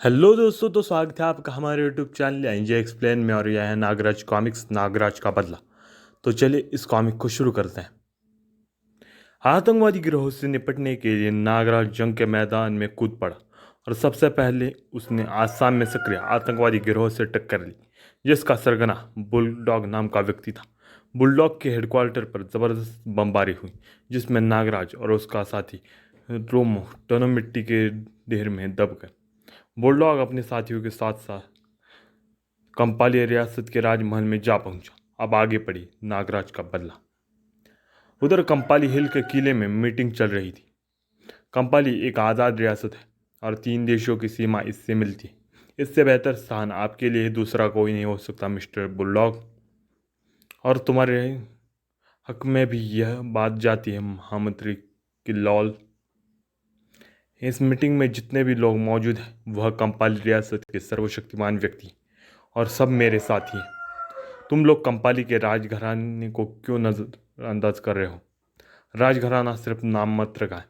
Hello दोस्तों, तो स्वागत है आपका हमारे यूट्यूब चैनल एनजे एक्सप्लेन में। और यह है नागराज कॉमिक्स, नागराज का बदला। तो चलिए इस कॉमिक को शुरू करते हैं। आतंकवादी गिरोह से निपटने के लिए नागराज जंग के मैदान में कूद पड़ा और सबसे पहले उसने आसाम में सक्रिय आतंकवादी गिरोह से टक्कर ली, जिसका सरगना बुलडॉग नाम का व्यक्ति था। बुलडॉग के हेडक्वार्टर पर जबरदस्त बमबारी हुई, जिसमें नागराज और उसका साथी रोमो दोनों मिट्टी के ढेर में दब गए। बुलडॉग अपने साथियों के साथ साथ कंपाली रियासत के राजमहल में जा पहुंचा। अब आगे पड़ी नागराज का बदला। उधर कंपाली हिल के किले में मीटिंग चल रही थी। कंपाली एक आज़ाद रियासत है और 3 देशों की सीमा इससे मिलती है। इससे बेहतर स्थान आपके लिए दूसरा कोई नहीं हो सकता मिस्टर बुलडॉग। और तुम्हारे हक में भी यह बात जाती है महामंत्री किल्लौल। इस मीटिंग में जितने भी लोग मौजूद हैं वह कंपाली रियासत के सर्वशक्तिमान व्यक्ति हैं और सब मेरे साथी हैं। तुम लोग कंपाली के राजघराने को क्यों नज़रअंदाज कर रहे हो? राजघराना सिर्फ नाम मात्र का है।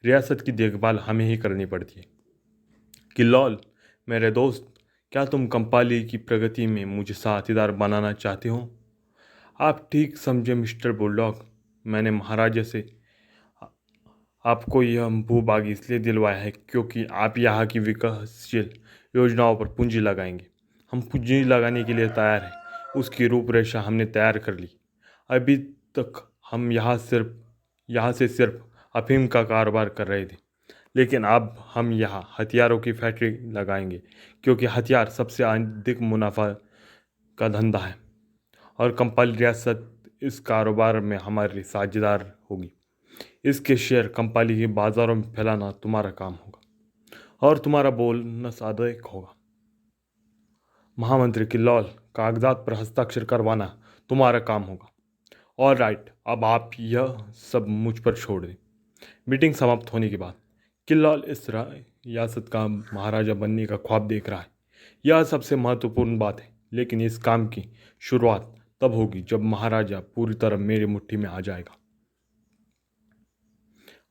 रियासत की देखभाल हमें ही करनी पड़ती है। किल्लौल, मेरे दोस्त, क्या तुम कंपाली की प्रगति में मुझे साथीदार बनाना चाहते हो? आप ठीक समझे मिस्टर बुलडॉग। मैंने महाराजा से आपको यह भूभाग इसलिए दिलवाया है क्योंकि आप यहाँ की विकासशील योजनाओं पर पूंजी लगाएंगे। हम पूंजी लगाने के लिए तैयार हैं। उसकी रूपरेखा हमने तैयार कर ली। अभी तक हम यहाँ से सिर्फ अफीम का कारोबार कर रहे थे, लेकिन अब हम यहाँ हथियारों की फैक्ट्री लगाएंगे, क्योंकि हथियार सबसे अधिक मुनाफा का धंधा है और कंपाली रियासत इस कारोबार में हमारी साझेदार होगी। इसके शेयर कंपाली के बाजारों में फैलाना तुम्हारा काम होगा और तुम्हारा बोनस अधिक होगा। महामंत्री किल्लौल, कागजात पर हस्ताक्षर करवाना तुम्हारा काम होगा। ऑल राइट, अब आप यह सब मुझ पर छोड़ दें। मीटिंग समाप्त होने के बाद किल्लौल इस रियासत का महाराजा बनने का ख्वाब देख रहा है। यह सबसे महत्वपूर्ण बात है, लेकिन इस काम की शुरुआत तब होगी जब महाराजा पूरी तरह मेरी मुट्ठी में आ जाएगा।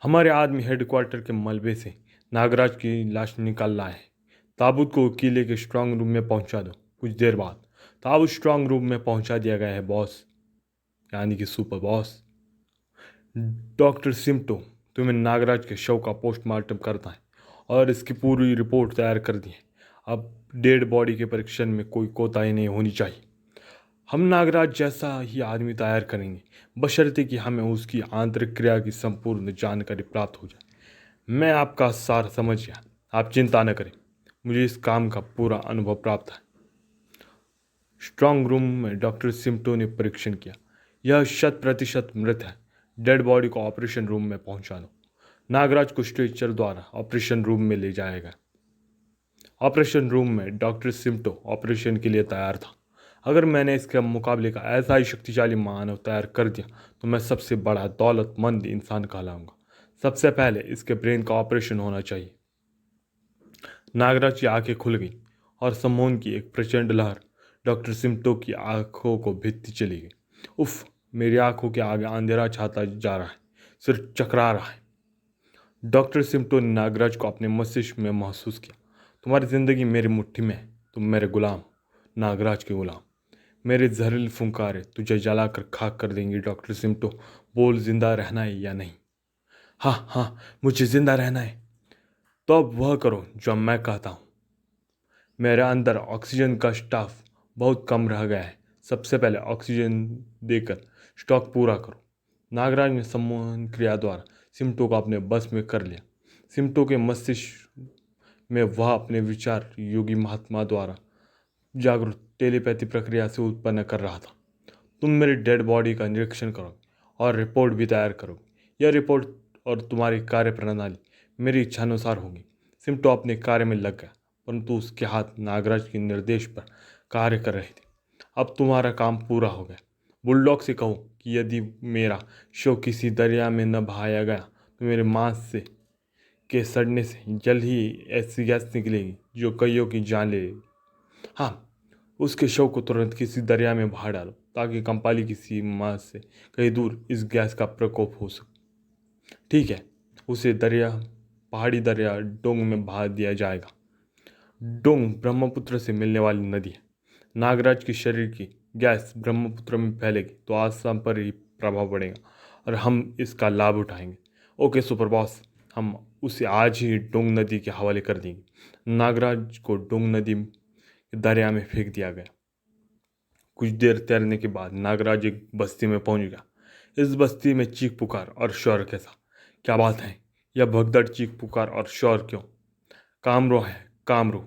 हमारे आदमी हेडक्वार्टर के मलबे से नागराज की लाश निकाल लाए हैं। ताबूत को किले के स्ट्रांग रूम में पहुंचा दो। कुछ देर बाद ताबूत स्ट्रांग रूम में पहुंचा दिया गया है बॉस, यानी कि सुपर बॉस। डॉक्टर सिम्टो तुम्हें नागराज के शव का पोस्टमार्टम करना है और इसकी पूरी रिपोर्ट तैयार कर दी है। अब डेड बॉडी के परीक्षण में कोई कोताही नहीं होनी चाहिए। हम नागराज जैसा ही आदमी तैयार करेंगे, बशर्ते कि हमें उसकी आंतरिक क्रिया की संपूर्ण जानकारी प्राप्त हो जाए। मैं आपका सार समझ गया, आप चिंता न करें। मुझे इस काम का पूरा अनुभव प्राप्त है। स्ट्रांग रूम में डॉक्टर सिम्टो ने परीक्षण किया। यह 100% मृत है। डेड बॉडी को ऑपरेशन रूम में पहुंचा दो। नागराज को स्ट्रेचर द्वारा ऑपरेशन रूम में ले जाएगा। ऑपरेशन रूम में डॉक्टर सिम्टो ऑपरेशन के लिए तैयार था। अगर मैंने इसके मुकाबले का ऐसा ही शक्तिशाली मानव तैयार कर दिया तो मैं सबसे बड़ा दौलतमंद इंसान कहलाऊंगा। सबसे पहले इसके ब्रेन का ऑपरेशन होना चाहिए। नागराज की आंखें खुल गईं और सम्मोहन की एक प्रचंड लहर डॉक्टर सिम्टो की आंखों को भीतती चली गई। उफ, मेरी आंखों के आगे अंधेरा छाता जा रहा है, सिर चकरा रहा है। डॉक्टर सिम्टो ने नागराज को अपने मस्तिष्क में महसूस किया। तुम्हारी जिंदगी मेरी मुट्ठी में है। तुम मेरे गुलाम, नागराज के गुलाम। मेरे जहरीली फुंकारे तुझे जलाकर खाक कर देंगी। डॉक्टर सिम्टो, बोल, जिंदा रहना है या नहीं? हाँ हाँ, मुझे जिंदा रहना है। तो अब वह करो जो मैं कहता हूँ। मेरे अंदर ऑक्सीजन का स्टाफ बहुत कम रह गया है। सबसे पहले ऑक्सीजन देकर स्टॉक पूरा करो। नागराज ने सम्मोहन क्रिया द्वारा सिम्टो को अपने बस में कर लिया। सिम्टो के मस्तिष्क में वह अपने विचार योगी महात्मा द्वारा जागरूक टेलीपैथी प्रक्रिया से उत्पन्न कर रहा था। तुम मेरी डेड बॉडी का निरीक्षण करो और रिपोर्ट भी तैयार करो। यह रिपोर्ट और तुम्हारी कार्य प्रणाली मेरी इच्छानुसार होगी। सिम्टो अपने कार्य में लग गया, परंतु उसके हाथ नागराज के निर्देश पर कार्य कर रहे थे। अब तुम्हारा काम पूरा हो गया। बुलडॉग से कहो कि यदि मेरा शव किसी दरिया में न बहाया गया तो मेरे मांस से के सड़ने से जल्द ही ऐसी गैस निकलेगी जो कईयों की जान ले लेगी। हाँ, उसके शव को तुरंत किसी दरिया में बहा डालो ताकि कंपाली की सीमा से कहीं दूर इस गैस का प्रकोप हो सके। ठीक है, उसे पहाड़ी दरिया डोंग में बहा दिया जाएगा। डोंग ब्रह्मपुत्र से मिलने वाली नदी है। नागराज के शरीर की गैस ब्रह्मपुत्र में फैलेगी तो आसाम पर ही प्रभाव पड़ेगा और हम इसका लाभ उठाएंगे। ओके सुपर बॉस, हम उसे आज ही डोंग नदी के हवाले कर देंगे। नागराज को डोंग नदी के दरिया में फेंक दिया गया। कुछ देर तैरने के बाद नागराज एक बस्ती में पहुंच गया। इस बस्ती में चीख पुकार और शोर कैसा! क्या बात है, यह भगदड़ चीख पुकार और शोर क्यों? कामरो है, कामरो।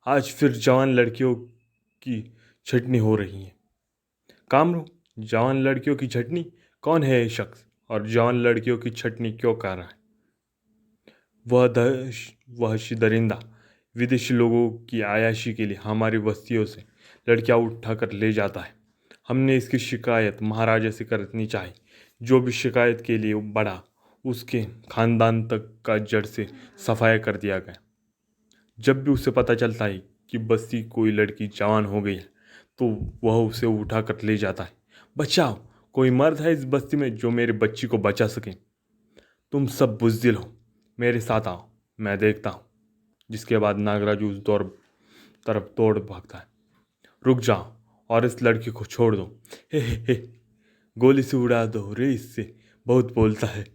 आज फिर जवान लड़कियों की छटनी हो रही है। कामरो, जवान लड़कियों की छटनी? कौन है ये शख्स और जवान लड़कियों की छटनी क्यों कर रहा है? वहशी दरिंदा विदेशी लोगों की आयाशी के लिए हमारी बस्तियों से लड़कियां उठाकर ले जाता है। हमने इसकी शिकायत महाराजा से करनी चाहिए। जो भी शिकायत के लिए बढ़ा उसके खानदान तक का जड़ से सफाया कर दिया गया। जब भी उसे पता चलता है कि बस्ती कोई लड़की जवान हो गई है तो वह उसे उठा कर ले जाता है। बचाओ, कोई मर्द है इस बस्ती में जो मेरी बच्ची को बचा सके? तुम सब बुज़दिल हो, मेरे साथ आओ, मैं देखता हूँ। जिसके बाद नागराज उस दौर तरफ दौड़ भागता है। रुक जाओ और इस लड़की को छोड़ दो। हे, गोली से उड़ा दो रे, इससे बहुत बोलता है।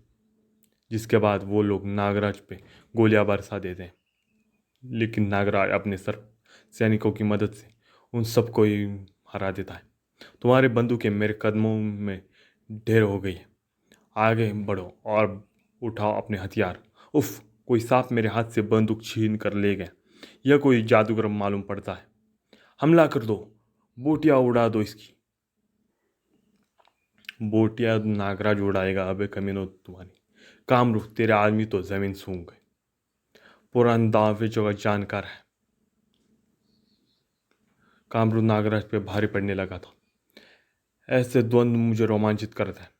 जिसके बाद वो लोग नागराज पे गोलियां बरसा देते हैं, लेकिन नागराज अपने सर सैनिकों की मदद से उन सबको ही हरा देता है। तुम्हारी बंदूकें मेरे कदमों में ढेर हो गई है। आगे बढ़ो और उठाओ अपने हथियार। उफ, कोई सांप मेरे हाथ से बंदूक छीन कर ले गया। यह कोई जादूगर मालूम पड़ता है। हमला कर दो, बोटियां उड़ा दो इसकी। बोटियां नागराज उड़ाएगा? अबे कमीनो तुम्हारी! कामरू, तेरे आदमी तो जमीन सूंघ गए। पुरान दावेजों का जानकार है। कामरू नागराज पे भारी पड़ने लगा था। ऐसे द्वंद्व मुझे रोमांचित करता है।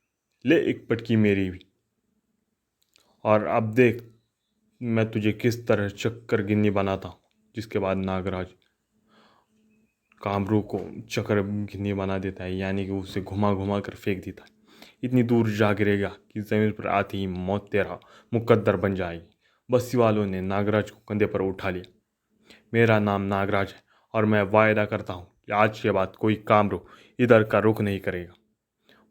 ले एक पटकी मेरी भी, और अब देख मैं तुझे किस तरह चक्कर गिन्नी बनाता हूँ। जिसके बाद नागराज कामरू को चक्कर गिन्नी बना देता है, यानी कि उसे घुमा घुमा कर फेंक देता है। इतनी दूर जा गिरेगा कि जमीन पर आती ही मौत तेरा मुकद्दर बन जाएगी। बस्ती वालों ने नागराज को कंधे पर उठा लिया। मेरा नाम नागराज है और मैं वायदा करता हूँ कि आज के बाद कोई कामरू इधर का रुख नहीं करेगा।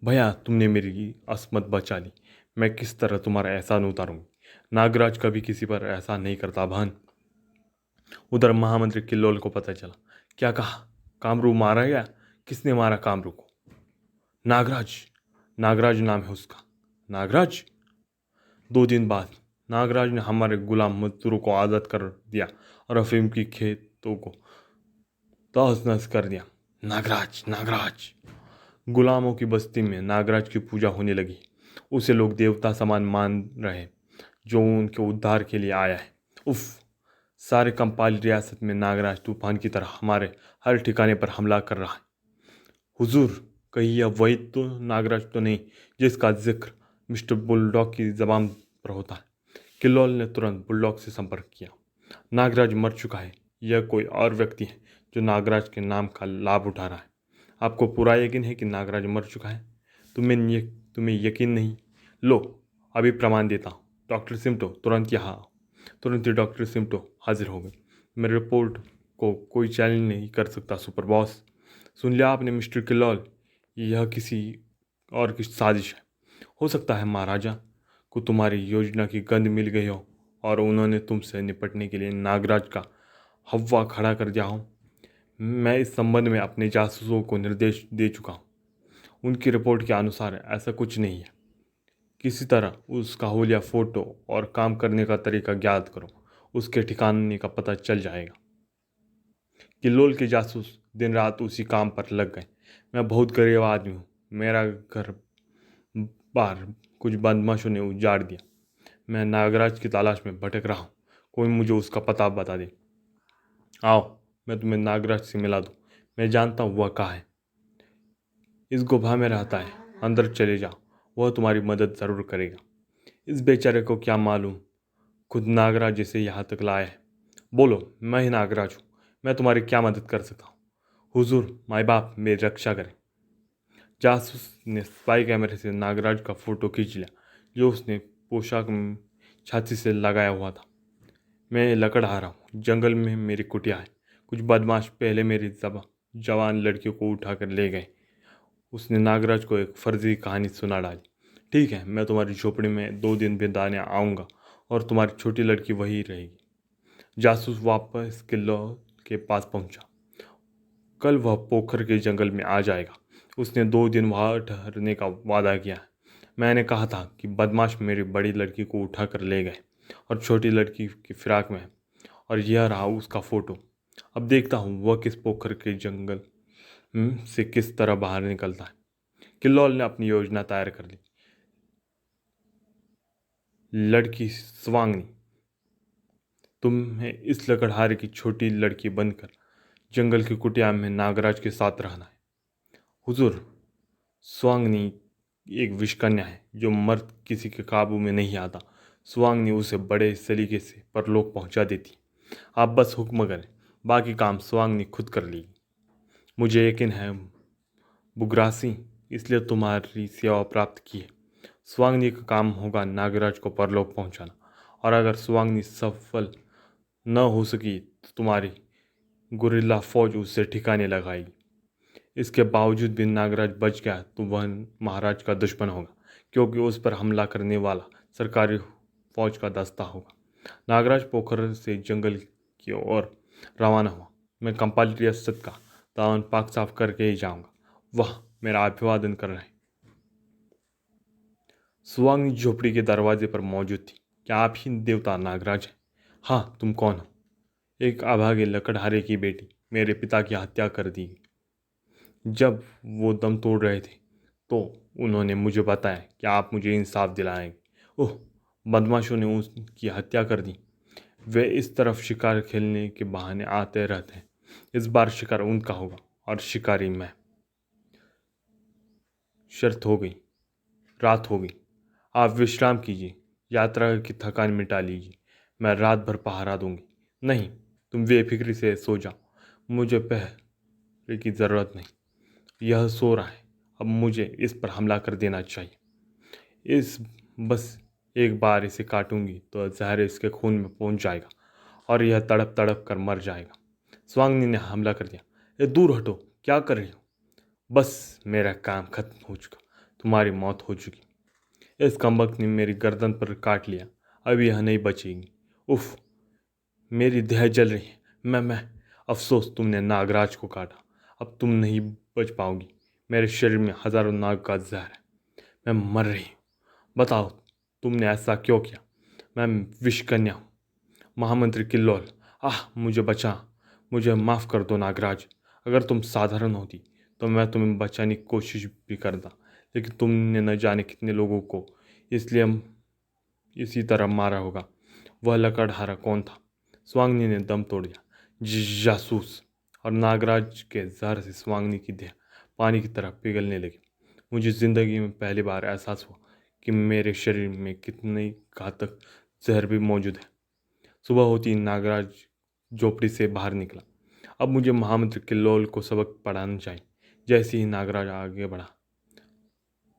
भैया, तुमने मेरी अस्मत बचा ली। मैं किस तरह तुम्हारा एहसान उतारूंगी? नागराज कभी किसी पर एहसान नहीं करता बहन। उधर महामंत्री किल्लोल को पता चला। क्या कहा? कामरू मारा गया? किसने मारा कामरू को? नागराज। नागराज नाम है उसका। नागराज? 2 दिन बाद नागराज ने हमारे गुलाम मजदूरों को आज़ाद कर दिया और अफीम की खेतों को तहस नहस कर दिया। नागराज, नागराज! गुलामों की बस्ती में नागराज की पूजा होने लगी। उसे लोग देवता समान मान रहे, जो उनके उद्धार के लिए आया है। उफ, सारे कंपाली रियासत में नागराज तूफान की तरह हमारे हर ठिकाने पर हमला कर रहा है। हुजूर, कहीं यह वही तो नागराज तो नहीं जिसका जिक्र मिस्टर बुलडॉग की जबान पर होता है? किल्लोल ने तुरंत बुलडॉग से संपर्क किया। नागराज मर चुका है। यह कोई और व्यक्ति है जो नागराज के नाम का लाभ उठा रहा है। आपको पूरा यकीन है कि नागराज मर चुका है? तुम्हें यकीन नहीं? लो, अभी प्रमाण देता हूँ। डॉक्टर सिमटो, तुरंत यहाँ आओ। तुरंत ही डॉक्टर सिमटो हाजिर हो गए। मेरी रिपोर्ट को कोई चैलेंज नहीं कर सकता सुपर बॉस। सुन लिया आपने मिस्टर किल्लोल? यह किसी और की साजिश है। हो सकता है महाराजा को तुम्हारी योजना की गंध मिल गई हो और उन्होंने तुमसे निपटने के लिए नागराज का हव्वा खड़ा कर दिया हो। मैं इस संबंध में अपने जासूसों को निर्देश दे चुका हूँ। उनकी रिपोर्ट के अनुसार ऐसा कुछ नहीं है। किसी तरह उसका हुलिया फोटो और काम करने का तरीका ज्ञात करो, उसके ठिकाने का पता चल जाएगा। किल्लोल के जासूस दिन रात उसी काम पर लग गए। मैं बहुत गरीब आदमी हूँ। मेरा घर बार कुछ बदमाशों ने उजाड़ दिया। मैं नागराज की तलाश में भटक रहा हूँ। कोई मुझे उसका पता बता दे। आओ, मैं तुम्हें नागराज से मिला दूँ। मैं जानता हूँ वह कहाँ है। इस गुफा में रहता है। अंदर चले जाओ, वह तुम्हारी मदद ज़रूर करेगा। इस बेचारे को क्या मालूम खुद नागराज जिसे यहाँ तक लाया है। बोलो, मैं ही नागराज हूँ। मैं तुम्हारी क्या मदद कर सकता हूँ? हुजूर, माई बाप मेरी रक्षा करें। जासूस ने स्पाई कैमरे से नागराज का फोटो खींच लिया, जो उसने पोशाक में छाती से लगाया हुआ था। मैं लकड़हारा हूँ, जंगल में मेरी कुटिया है। कुछ बदमाश पहले मेरी जवान लड़कियों को उठाकर ले गए। उसने नागराज को एक फर्जी कहानी सुना डाली। ठीक है, मैं तुम्हारी झोपड़ी में 2 दिन बिताने आऊँगा और तुम्हारी छोटी लड़की वही रहेगी। जासूस वापस किले के पास पहुंचा। कल वह पोखर के जंगल में आ जाएगा। उसने 2 दिन वहां ठहरने का वादा किया है। मैंने कहा था कि बदमाश मेरी बड़ी लड़की को उठा कर ले गए और छोटी लड़की की फिराक में है। और यह रहा उसका फोटो। अब देखता हूँ वह किस पोखर के जंगल से किस तरह बाहर निकलता है। किल्लौल ने अपनी योजना तैयार कर ली। लड़की स्वांगनी, तुम्हें इस लकड़हारे की छोटी लड़की बनकर जंगल की कुटिया में नागराज के साथ रहना है। हुजूर, स्वांगनी एक विषकन्या है जो मर्द किसी के काबू में नहीं आता। स्वांगनी उसे बड़े सलीके से परलोक पहुंचा देती। आप बस हुक्म करें, बाकी काम स्वांगनी खुद कर लेगी। मुझे यकीन है बुग्रासी, इसलिए तुम्हारी सेवा प्राप्त की है। स्वांगनी का काम होगा नागराज को परलोक पहुंचाना, और अगर स्वांगनी सफल न हो सकी तो तुम्हारी गुरिल्ला फौज उससे ठिकाने लगाएगी। इसके बावजूद भी नागराज बच गया तो वह महाराज का दुश्मन होगा, क्योंकि उस पर हमला करने वाला सरकारी फौज का दस्ता होगा। नागराज पोखर से जंगल की ओर रवाना हुआ। मैं कंपाली रियासत का दामन पाक साफ करके ही जाऊंगा। वह मेरा अभिवादन कर रहे हैं। सुवांगनी झोपड़ी के दरवाजे पर मौजूद थी। क्या आप ही देवता नागराज हैं? हाँ, तुम कौन हो? एक अभागे लकड़हारे की बेटी, मेरे पिता की हत्या कर दी। जब वो दम तोड़ रहे थे तो उन्होंने मुझे बताया कि आप मुझे इंसाफ दिलाएंगे। ओह, बदमाशों ने उसकी हत्या कर दी। वे इस तरफ शिकार खेलने के बहाने आते रहते हैं। इस बार शिकार उनका होगा और शिकारी मैं। शर्त हो गई, रात हो गई। आप विश्राम कीजिए, यात्रा की थकान मिटा लीजिए। मैं रात भर पहरा दूंगी। नहीं, तुम बेफिक्री से सो जाओ। मुझे पहरे की ज़रूरत नहीं। यह सो रहा है, अब मुझे इस पर हमला कर देना चाहिए। इस बस एक बार इसे काटूंगी तो जहर इसके खून में पहुंच जाएगा और यह तड़प तड़प कर मर जाएगा। स्वांगनी ने हमला कर दिया। ये दूर हटो, क्या कर रही हो? बस मेरा काम खत्म हो चुका, तुम्हारी मौत हो चुकी। इस कमबख्त ने मेरी गर्दन पर काट लिया, अब यह नहीं बचेगी। उफ, मेरी देह जल रही है। मैं अफसोस तुमने नागराज को काटा, अब तुम नहीं बच पाओगी। मेरे शरीर में हजारों नाग का जहर है, मैं मर रही हूँ। बताओ, तुमने ऐसा क्यों किया? मैं विषकन्या हूँ। महामंत्री किल्लोल, आह, मुझे बचा। मुझे माफ़ कर दो नागराज। अगर तुम साधारण होती तो मैं तुम्हें बचाने की कोशिश भी करता, लेकिन तुमने न जाने कितने लोगों को इसलिए इसी तरह मारा होगा। वह लकड़हारा कौन था? स्वांगनी ने दम तोड़ दिया। जासूस। और नागराज के जहर से स्वांगनी की देह पानी की तरह पिघलने लगी। मुझे जिंदगी में पहली बार एहसास हुआ कि मेरे शरीर में कितनी घातक जहर भी मौजूद है। सुबह होती ही नागराज झोपड़ी से बाहर निकला। अब मुझे महामंत्री किल्लोल को सबक पढ़ाना चाहिए। जैसे ही नागराज आगे बढ़ा,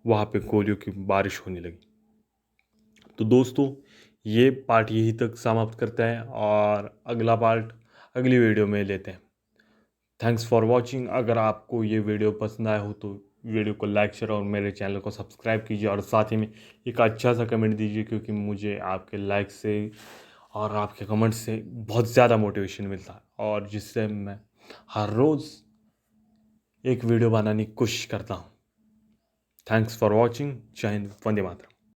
वहाँ पे गोलियों की बारिश होने लगी। तो दोस्तों, ये पार्ट यहीं तक समाप्त करते हैं और अगला पार्ट अगली वीडियो में लेते हैं। Thanks for watching. अगर आपको ये वीडियो पसंद आया हो तो वीडियो को लाइक शेयर और मेरे चैनल को सब्सक्राइब कीजिए, और साथ ही में एक अच्छा सा कमेंट दीजिए, क्योंकि मुझे आपके लाइक से और आपके कमेंट से बहुत ज़्यादा मोटिवेशन मिलता है, और जिससे मैं हर रोज़ एक वीडियो बनाने की कोशिश करता हूँ। Thanks for watching. जय हिंद, वंदे मातरम।